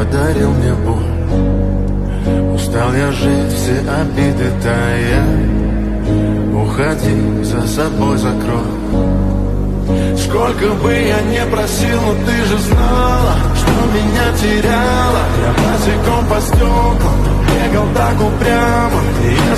подарил мне боль. Устал я жить, все обиды тая. Уходи, за собой закрой. Сколько бы я не просил, но ты же знала, что меня теряла. Я босиком по стеклам бегал так упрямо, и я